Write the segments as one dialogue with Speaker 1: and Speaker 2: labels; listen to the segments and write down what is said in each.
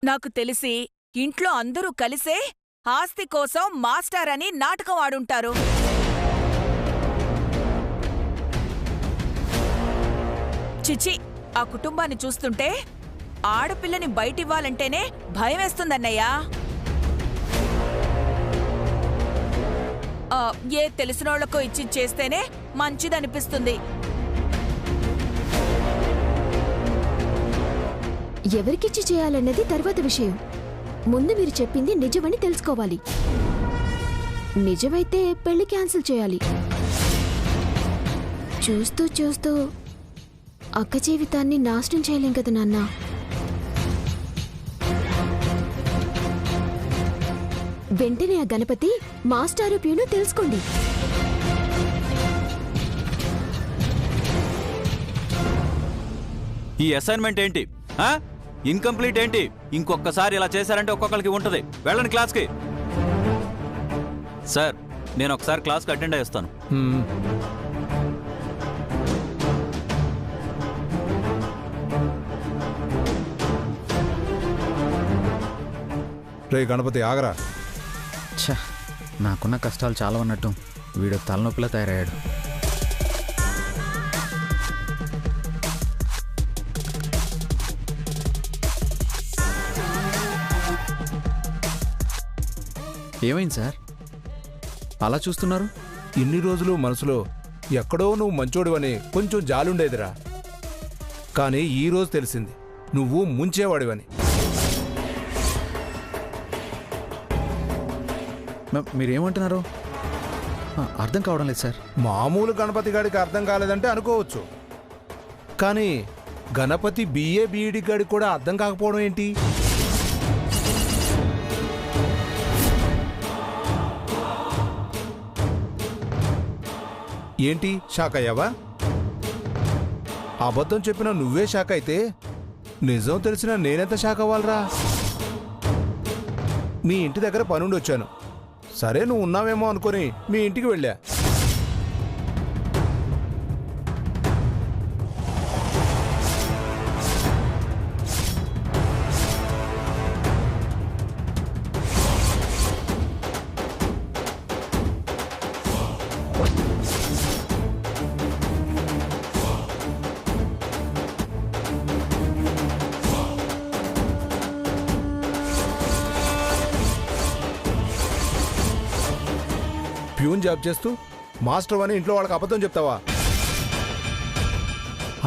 Speaker 1: నాకు తెలిసి ఇంట్లో అందరూ కలిసే ఆస్తి కోసం మాస్టర్ అని నాటకం ఆడుంటారు. చిచి, ఆ కుటుంబాన్ని చూస్తుంటే ఆడపిల్లని బయటివ్వాలంటేనే భయమేస్తుందన్నయ్యా. ఏ తెలిసినోళ్లకో ఇచ్చి చేస్తేనే మంచిదనిపిస్తుంది.
Speaker 2: ఎవరికిచ్చి చేయాలన్నది తర్వాత విషయం. ముందు మీరు చెప్పింది నిజమని తెలుసుకోవాలి. నిజమైతే పెళ్లి క్యాన్సిల్ చేయాలి. చూస్తూ చూస్తూ అక్క జీవితాన్ని నాశనం చేయలేం కదా నాన్న. వెంటనే ఆ గణపతి మాస్టారు ప్యూను తెలుసుకోండి.
Speaker 3: ఈ అసైన్మెంట్ ఏంటి? ఇన్కంప్లీట్ ఏంటి? ఇంకొకసారి ఇలా చేశారంటే ఒక్కొక్కరికి ఉంటుంది. వెళ్ళండి క్లాస్కి. సార్, నేను ఒకసారి క్లాస్కి అటెండ్ అయ్యేస్తాను.
Speaker 4: రే గణపతి, ఆగరా.
Speaker 5: ఛ, నాకున్న కష్టాలు చాలా ఉన్నట్టు వీడు తలనొప్పిలా తయారయ్యాడు. ఏమైంది సార్, అలా చూస్తున్నారు?
Speaker 4: ఇన్ని రోజులు మనసులో ఎక్కడో నువ్వు మంచోడివని కొంచెం జాలుండేదిరా. కానీ ఈ రోజు తెలిసింది నువ్వు ముంచేవాడివని.
Speaker 5: మీరేమంటున్నారు? అర్థం కావడం లేదు సార్.
Speaker 4: మామూలు గణపతి గాడికి అర్థం కాలేదంటే అనుకోవచ్చు, కానీ గణపతి బిఏ బీఈడి గాడికి కూడా అర్థం కాకపోవడం ఏంటి? ఏంటి షాక్ అయ్యావా? అబద్ధం చెప్పిన నువ్వే షాక్ అయితే నిజం తెలిసిన నేనెంత షాక్ అవ్వాలరా? మీ ఇంటి దగ్గర పనుండి వచ్చాను. సరే, నువ్వు ఉన్నావేమో అనుకుని మీ ఇంటికి వెళ్ళా. ప్యూన్ జాబ్ చేస్తూ మాస్టర్ అని ఇంట్లో వాళ్ళకి అబద్ధం చెప్తావా?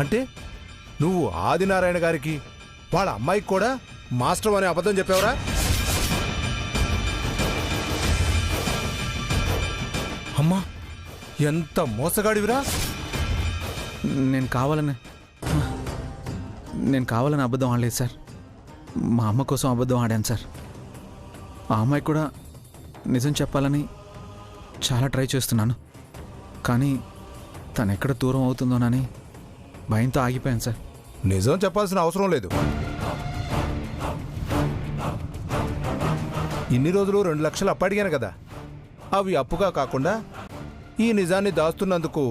Speaker 4: అంటే నువ్వు ఆదినారాయణ గారికి వాళ్ళ అమ్మాయికి కూడా మాస్టర్ అని అబద్ధం చెప్పావురా? అమ్మా, ఎంత మోసగాడివిరా!
Speaker 5: నేను కావాలని అబద్ధం ఆడలేదు సార్. మా అమ్మ కోసం అబద్ధం ఆడాను సార్. ఆ అమ్మాయి కూడా నిజం చెప్పాలని చాలా ట్రై చేస్తున్నాను. కానీ తను ఎక్కడ దూరం అవుతుందోనని భయంతో ఆగిపోయాను సార్.
Speaker 4: నిజం చెప్పాల్సిన అవసరం లేదు. ఇన్ని రోజులు 2 లక్షలు అప్పు అడిగాను కదా, అవి అప్పుగా కాకుండా ఈ నిజాన్ని దాస్తున్నందుకు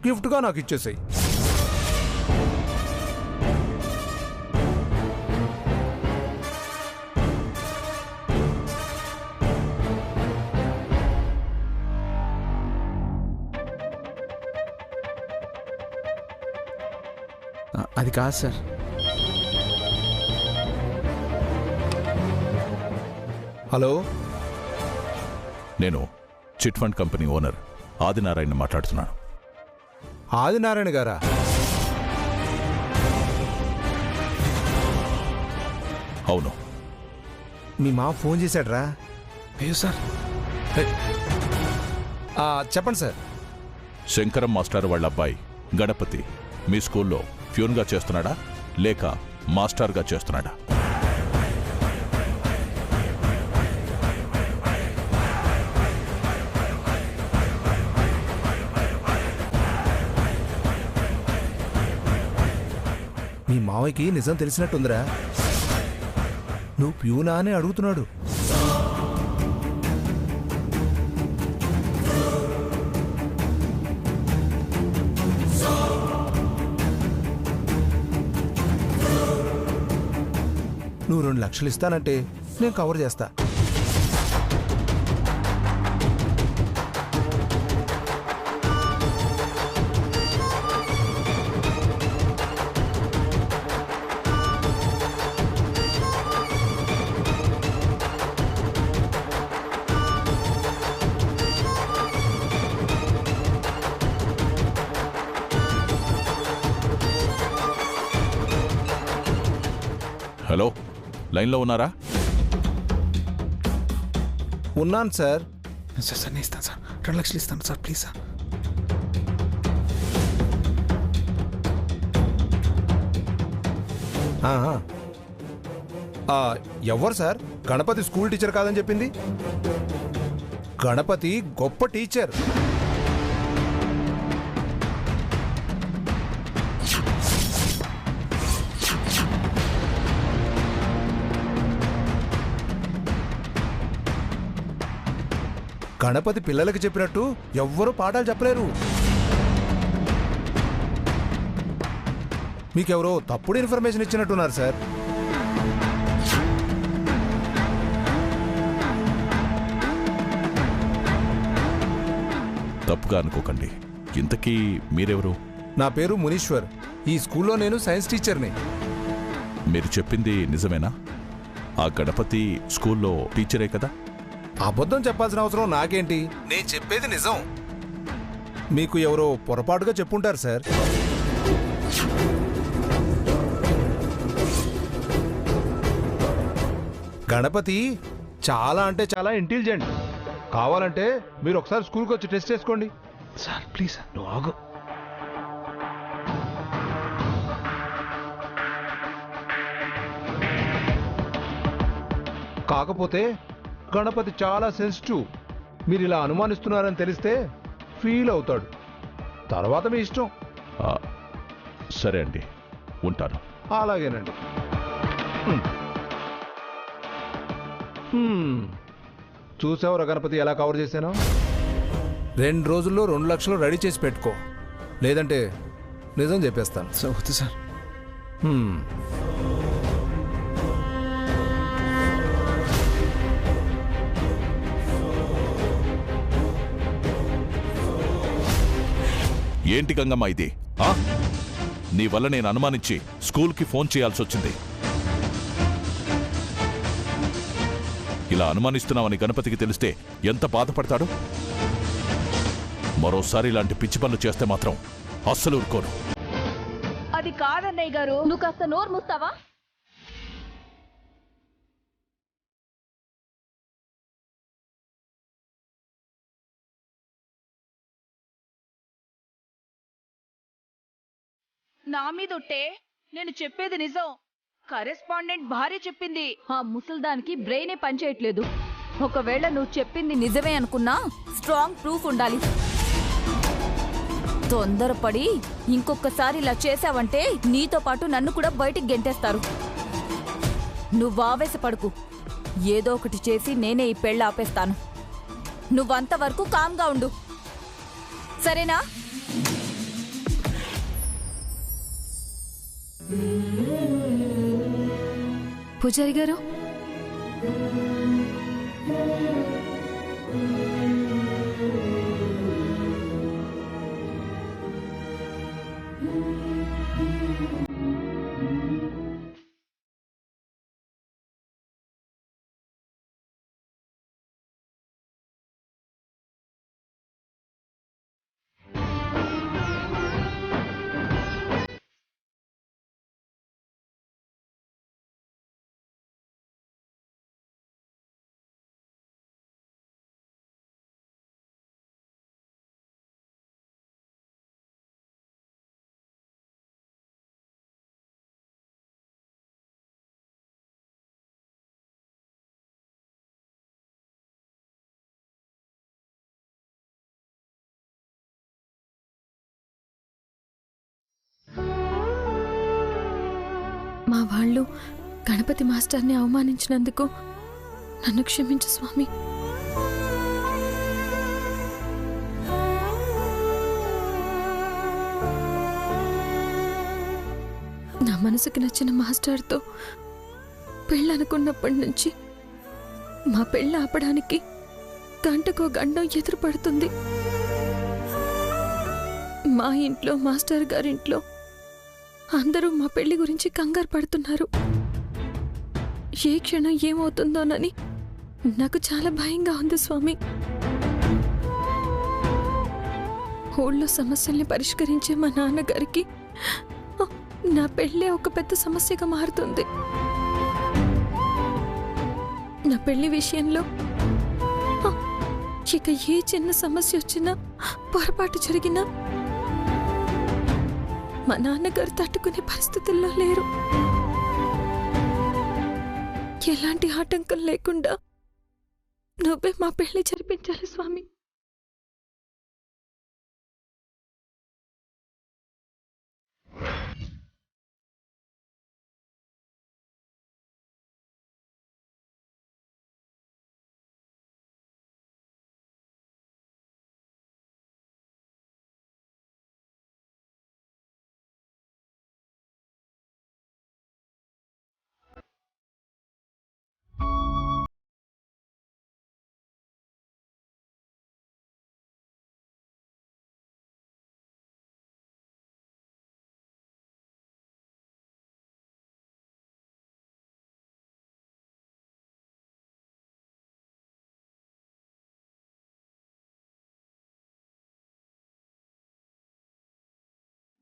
Speaker 4: గిఫ్ట్గా నాకు ఇచ్చేసాయి.
Speaker 5: అది కాదు సార్.
Speaker 4: హలో,
Speaker 6: నేను chit fund company owner Adinarayana మాట్లాడుతున్నాను.
Speaker 4: ఆదినారాయణ గారా?
Speaker 6: అవును.
Speaker 4: మీ మా ఫోన్ చేశాడ్రా?
Speaker 5: అయ్యో సార్.
Speaker 4: చెప్పండి సార్.
Speaker 6: శంకరం మాస్టర్ వాళ్ళ అబ్బాయి గణపతి మీ స్కూల్లో ప్యూన్గా చేస్తున్నాడా లేక మాస్టర్గా చేస్తున్నాడా?
Speaker 4: మీ మావయ్యకి నిజం తెలిసినట్టుందిరా. నువ్వు ప్యూనా అని అడుగుతున్నాడు. నువ్వు 2 లక్షలు ఇస్తానంటే నేను కవర్ చేస్తా.
Speaker 6: హలో, లైన్లో ఉన్నారా?
Speaker 4: ఉన్నాను సార్.
Speaker 5: సార్ సార్ నేను ఇస్తాను సార్, 2 లక్షలు ఇస్తాను సార్, ప్లీజ్ సార్.
Speaker 4: ఎవరు సార్ గణపతి స్కూల్ టీచర్ కాదని చెప్పింది? గణపతి గొప్ప టీచర్. గణపతి పిల్లలకి చెప్పినట్టు ఎవ్వరూ పాఠాలు చెప్పలేరు. మీకెవరో తప్పుడు ఇన్ఫర్మేషన్ ఇచ్చినట్టున్నారు సార్.
Speaker 6: తప్పుగా అనుకోకండి. ఇంతకీ మీరెవరు?
Speaker 4: నా పేరు మునీశ్వర్. ఈ స్కూల్లో నేను సైన్స్ టీచర్ని.
Speaker 6: మీరు చెప్పింది నిజమేనా? ఆ గణపతి స్కూల్లో టీచరే కదా?
Speaker 4: అబద్ధం చెప్పాల్సిన అవసరం నాకేంటి? నేను చెప్పేది నిజం. మీకు ఎవరో పొరపాటుగా చెప్పుంటారు సార్. గణపతి చాలా అంటే చాలా ఇంటెలిజెంట్. కావాలంటే మీరు ఒకసారి స్కూల్కి వచ్చి టెస్ట్ చేసుకోండి.
Speaker 5: సార్ ప్లీజ్ సార్, నువ్వు ఆగు.
Speaker 4: కాకపోతే గణపతి చాలా సెన్సిటివ్. మీరు ఇలా అనుమానిస్తున్నారని తెలిస్తే ఫీల్ అవుతాడు. తర్వాత మీ ఇష్టం.
Speaker 6: సరే అండి, ఉంటాను.
Speaker 4: అలాగేనండి. చూసావురా గణపతి ఎలా కవర్ చేశాను? 2 రోజుల్లో 2 లక్షలు రెడీ చేసి పెట్టుకో, లేదంటే నిజం చెప్పేస్తాను.
Speaker 5: సార్ వద్దు సార్.
Speaker 6: ఏంటి గంగమ్మ ఇది? నీ వల్ల నేను అనుమానించి స్కూల్కి ఫోన్ చేయాల్సి వచ్చింది. ఇలా అనుమానిస్తున్నావని గణపతికి తెలిస్తే ఎంత బాధపడతాడు? మరోసారి ఇలాంటి పిచ్చి పనులు చేస్తే మాత్రం అస్సలు ఊరుకోను.
Speaker 1: అది కాదన్నయ్య గారు.
Speaker 2: నువ్వు కాస్త నోరు మూస్తావా?
Speaker 1: నా మీదొట్టే, నేను చెప్పేది నిజం. కరెస్పాండెంట్ భార్య చెప్పింది.
Speaker 2: ఆ ముసల్దానికి బ్రెయినే పనిచేయట్లేదు. ఒకవేళ నువ్వు చెప్పింది నిజమే అనుకున్నా స్ట్రాంగ్ ప్రూఫ్ ఉండాలి. తొందరపడి ఇంకొకసారి ఇలా చేశావంటే నీతో పాటు నన్ను కూడా బయటికి గెంటేస్తారు. నువ్వు ఆవేశపడుకు. ఏదో ఒకటి చేసి నేనే ఈ పెళ్ళి ఆపేస్తాను. నువ్వంతవరకు కామ్గా ఉండు, సరేనా? పూజారి గారు, మా వాళ్ళు గణపతి మాస్టర్ని అవమానించినందుకు నన్ను క్షమించు స్వామి. నా మనసుకి నచ్చిన మాస్టర్తో
Speaker 7: పెళ్ళనుకున్నప్పటి నుంచి మా పెళ్ళి ఆపడానికి గంటకో గండం ఎదురుపడుతుంది. మా ఇంట్లో, మాస్టర్ గారింట్లో అందరూ మా పెళ్లి గురించి కంగారు పడుతున్నారు. ఏ క్షణం ఏమవుతుందోనని నాకు చాలా భయంగా ఉంది స్వామి. ఊళ్ళో సమస్యల్ని పరిష్కరించే మా నాన్నగారికి నా పెళ్ళే ఒక పెద్ద సమస్యగా మారుతుంది. నా పెళ్లి విషయంలో ఇక ఏ చిన్న సమస్య వచ్చినా, పొరపాటు జరిగినా మా నాన్నగారు తట్టుకునే పరిస్థితుల్లో లేరు. ఎలాంటి ఆటంకం లేకుండా నువ్వే మా పెళ్లి జరిపించాలి స్వామి.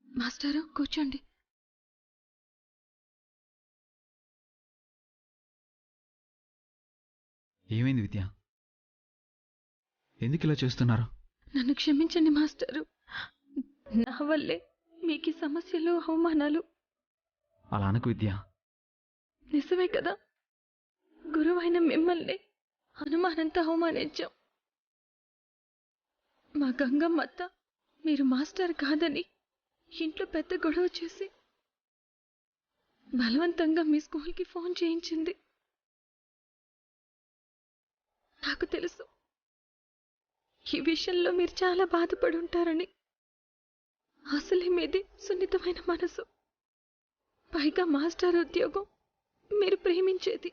Speaker 7: మాస్టారు, కూర్చోండి.
Speaker 5: ఏమైంది విద్య? ఎందుకు ఇలా చేస్తున్నారు?
Speaker 7: నన్ను క్షమించండి మాస్టారు. నా వల్లే మీకు ఈ సమస్యలు, అవమానాలు.
Speaker 5: అలా అనకు విద్య.
Speaker 7: నిజమే కదా, గురువైన మిమ్మల్ని అనుమానంతో అవమానించాం. మా గంగమ్మత్త మీరు మాస్టర్ కాదని ఇంట్లో పెద్ద గొడవ చేసి బలవంతంగా మీ స్కూల్కి ఫోన్ చేయించింది. నాకు తెలుసు ఈ విషయంలో మీరు చాలా బాధపడి ఉంటారని. అసలే మీది సున్నితమైన మనసు, పైగా మాస్టర్ ఉద్యోగం మీరు ప్రేమించేది.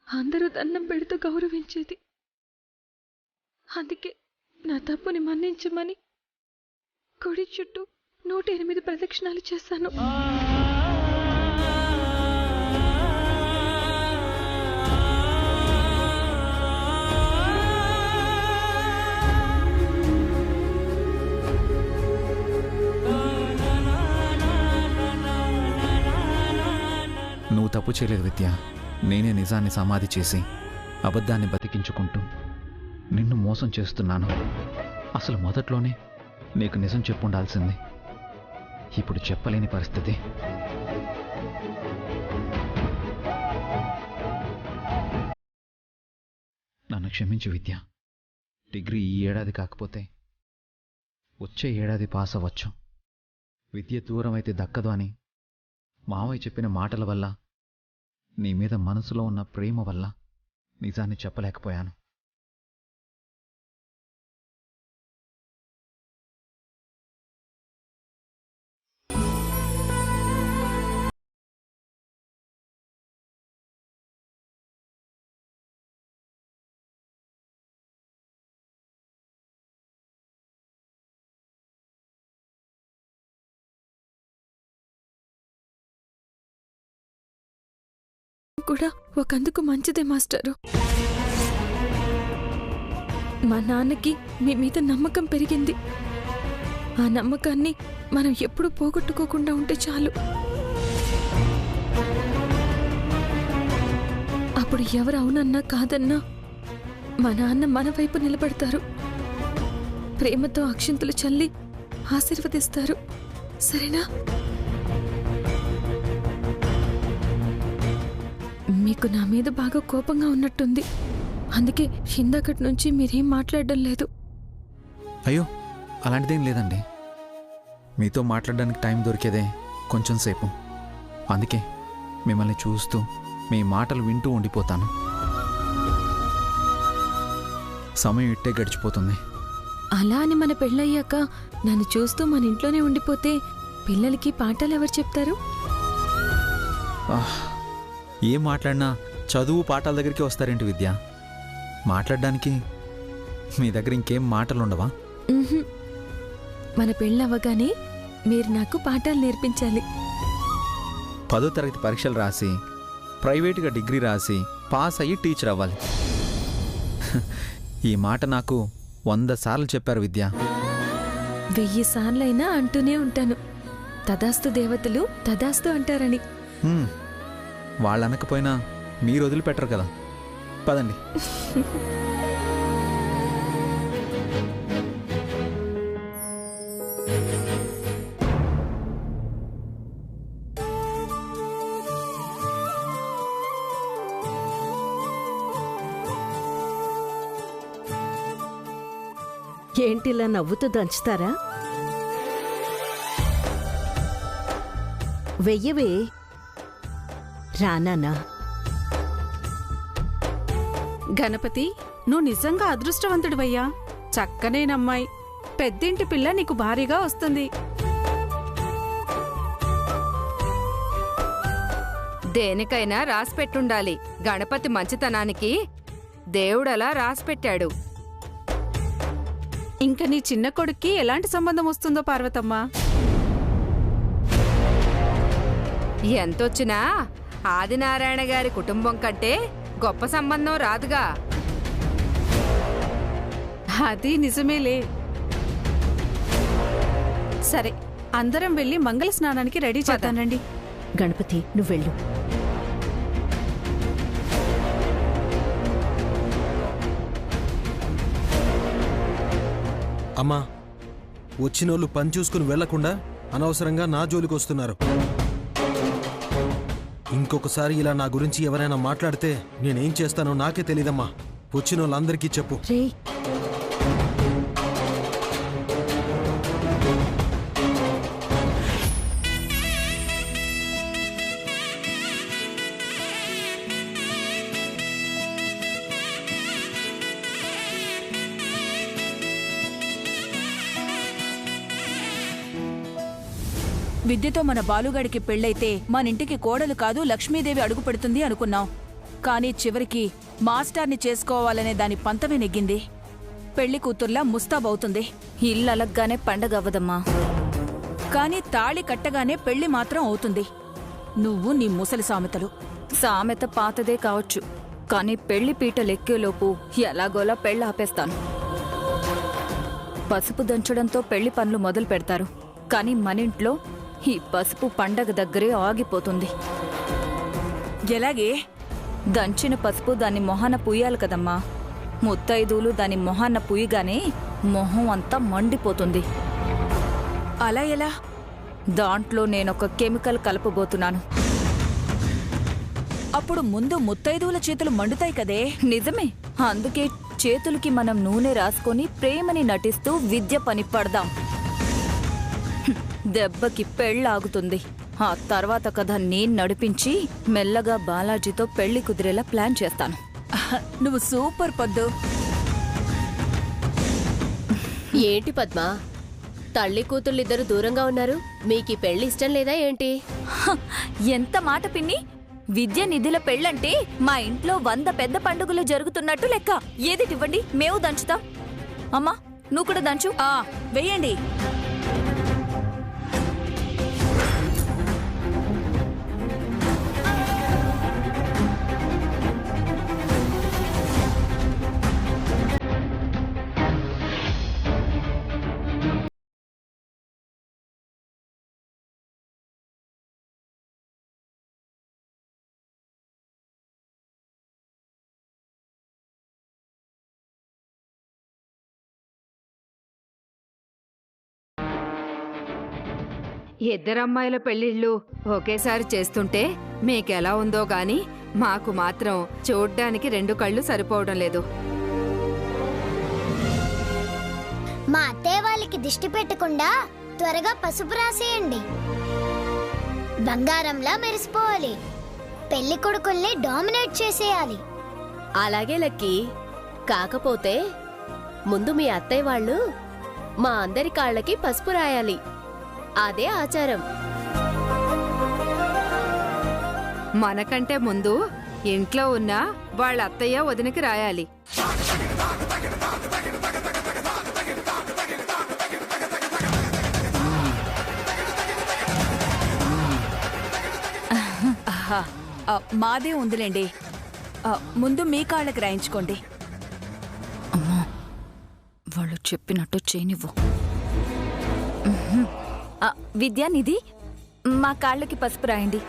Speaker 7: అందరూ దండం పెడుతూ గౌరవించేది. అందుకే నా తప్పుని మన్నించమని గుడి చుట్టూ 108 ప్రదక్షిణాలు చేశాను.
Speaker 5: నువ్వు తప్పు చేయలేదు విద్య. నేనే నిజాన్ని సమాధి చేసి అబద్ధాన్ని బతికించుకుంటూ నిన్ను మోసం చేస్తున్నాను. అసలు మొదట్లోనే నీకు నిజం చెప్పుండాల్సింది. ఇప్పుడు చెప్పలేని పరిస్థితి. నన్ను క్షమించు విద్య. డిగ్రీ ఈ ఏడాది కాకపోతే వచ్చే ఏడాది పాస్ అవ్వచ్చు. విద్య దూరం అయితే దక్కదు అని మావయ్య చెప్పిన మాటల వల్ల, నీ మీద మనసులో ఉన్న ప్రేమ వల్ల నిజాన్ని చెప్పలేకపోయాను.
Speaker 7: కూడా ఒకందుకు మంచిదే మాస్టారు. మా నాన్నకి మీ మీద నమ్మకం పెరిగింది. ఆ నమ్మకాన్ని మనం ఎప్పుడూ పోగొట్టుకోకుండా ఉంటే చాలు. అప్పుడు ఎవరు అవునన్నా కాదన్నా మా నాన్న మన వైపు నిలబడతారు. ప్రేమతో అక్షింతలు చల్లి ఆశీర్వదిస్తారు. సరేనా? మీకు నా మీద బాగా కోపంగా ఉన్నట్టుంది. అందుకే ఇందాకటి నుంచి మీరేం మాట్లాడడం లేదు.
Speaker 5: అయ్యో, అలాంటిదేం లేదండి. మీతో మాట్లాడడానికి టైం దొరికేదే కొంచెం సేపు. అందుకే మిమ్మల్ని చూస్తూ మీ మాటలు వింటూ ఉండిపోతాను. సమయం ఇట్టే గడిచిపోతుంది.
Speaker 7: అలా అని మన పెళ్ళయ్యాక నన్ను చూస్తూ మన ఇంట్లోనే ఉండిపోతే పిల్లలకి పాఠాలు ఎవరు చెప్తారు?
Speaker 5: ఏం మాట్లాడినా చదువు పాఠాల దగ్గరికి వస్తారేంటి విద్య? మాట్లాడడానికి మీ దగ్గర ఇంకేం మాటలు ఉండవా?
Speaker 7: ఉహుం. మన పెళ్ళవగానే మీరు నాకు పాఠాలు నేర్పించాలి.
Speaker 5: 10వ తరగతి పరీక్షలు రాసి ప్రైవేటుగా డిగ్రీ రాసి పాస్ అయ్యి టీచర్ అవ్వాలి. ఈ మాట నాకు 100 సార్లు చెప్పారు విద్య.
Speaker 7: 1000 సార్లైనా అంటూనే ఉంటాను, తదాస్తు దేవతలు తదాస్తు అంటారని.
Speaker 5: వాళ్ళు అనకపోయినా మీరు వదిలిపెట్టరు కదా. పదండి.
Speaker 8: ఏంటిలా నవ్వుతూ దంచుతారా? వెయ్యవే రానానా.
Speaker 9: గణపతి, నువ్వు నిజంగా అదృష్టవంతుడివయ్యా. చక్కనేనమ్మాయి, పెద్దింటి పిల్ల నీకు భారీగా వస్తుంది.
Speaker 10: దేనికైనా రాసిపెట్టుండాలి. గణపతి మంచితనానికి దేవుడలా రాసిపెట్టాడు.
Speaker 9: ఇంక నీ చిన్న కొడుక్కి ఎలాంటి సంబంధం వస్తుందో పార్వతమ్మ.
Speaker 10: ఎంతొచ్చినా ఆదినారాయణ గారి కుటుంబం కంటే గొప్ప సంబంధం రాదుగా.
Speaker 9: అది నిజమేలే. సరే, అందరం వెళ్ళి మంగళ స్నానానికి రెడీ చేద్దానండి.
Speaker 8: గణపతి, నువ్వెళ్ళు.
Speaker 11: అమ్మా, వచ్చినోళ్ళు పని చూసుకుని వెళ్లకుండా అనవసరంగా నా జోలికి వస్తున్నారు. ఇంకొకసారి ఇలా నా గురించి ఎవరైనా మాట్లాడితే నేనేం చేస్తానో నాకే తెలీదమ్మా. వచ్చినోళ్ళందరికీ చెప్పు.
Speaker 8: రే,
Speaker 1: విద్యతో మన బాలుగాడికి పెళ్ళైతే మనింటికి కోడలు కాదు లక్ష్మీదేవి అడుగు పెడుతుంది అనుకున్నాం. కానీ చివరికి మాస్టర్ని చేసుకోవాలనే దాని పంతమే నెగ్గింది. పెళ్లి కూతుర్లా ముస్తాబవుతుంది.
Speaker 2: ఇల్లు అలగ్గానే పండగవ్వదమ్మా.
Speaker 1: కానీ తాళి కట్టగానే పెళ్లి మాత్రం అవుతుంది. నువ్వు నీ ముసలి సామెతలు.
Speaker 2: సామెత పాతదే కావచ్చు, కానీ పెళ్లి పీటలెక్కేలోపు ఎలాగోలా పెళ్ళి ఆపేస్తాను. పసుపు దంచడంతో పెళ్లి పనులు మొదలు పెడతారు, కానీ మనింట్లో ఈ పసుపు పండగ దగ్గరే ఆగిపోతుంది.
Speaker 1: ఎలాగే?
Speaker 2: దంచిన పసుపు దాని మొహాన పూయాలి కదమ్మా. ముత్తైదువులు దాని మొహాన పూయగానే మొహం అంతా మండిపోతుంది.
Speaker 1: అలా ఎలా?
Speaker 2: దాంట్లో నేనొక కెమికల్ కలపబోతున్నాను.
Speaker 1: అప్పుడు ముందు ముత్తైదువుల చేతులు మండుతాయి కదే.
Speaker 2: నిజమే, అందుకే చేతులకి మనం నూనె రాసుకొని ప్రేమని నటిస్తూ విద్య పని పడదాం. దెబ్బకి పెళ్ళాగుతుంది. ఆ తర్వాత కథ నేను నడిపించి మెల్లగా బాలాజీతో పెళ్లి కుదిరేలా ప్లాన్ చేస్తాను.
Speaker 1: నువ్వు సూపర్ పద్దు.
Speaker 12: ఏంటి పద్మ, తల్లి కూతుళ్ళిద్దరు దూరంగా ఉన్నారు? మీకు ఈ పెళ్లి ఇష్టం లేదా ఏంటి?
Speaker 2: ఎంత మాట పిన్ని! విద్య నిధుల పెళ్ళంటే మా ఇంట్లో 100 పెద్ద పండుగలు జరుగుతున్నట్టు లెక్క. ఏదిటివ్వండి, మేము దంచుతాం. అమ్మా, నువ్వు కూడా దంచు.
Speaker 1: వెయ్యండి.
Speaker 10: ఇద్దరమ్మాయిల పెళ్లిళ్ళు ఒకేసారి చేస్తుంటే మీకెలా ఉందో గాని మాకు మాత్రం చూడ్డానికి 2 కళ్ళు సరిపోవడం లేదు.
Speaker 13: మా అత్తయ్య వాళ్ళకి దిష్టి పెట్టకుండా త్వరగా పసుపు రాసేయండి. బంగారంలా మెరిసిపోవాలి. పెళ్లి కొడుకుల్ని డామినేట్ చేసేయాలి.
Speaker 12: అలాగే లక్కీ. కాకపోతే ముందు మీ అత్తయ్య వాళ్ళు మా అందరి కాళ్ళకి పసుపు రాయాలి. అదే ఆచారం.
Speaker 10: మనకంటే ముందు ఇంట్లో ఉన్న వాళ్ళ అత్తయ్య వదినకి రాయాలి.
Speaker 1: ఆహా, మాదే ఉందిలేండి. ముందు మీ కాళ్ళకి రాయించుకోండి.
Speaker 2: అమ్మా, వాళ్ళు చెప్పినట్టు చేయనివ్వు. విద్యానిధి, మా కాళ్ళకి పసుపు రాయండి.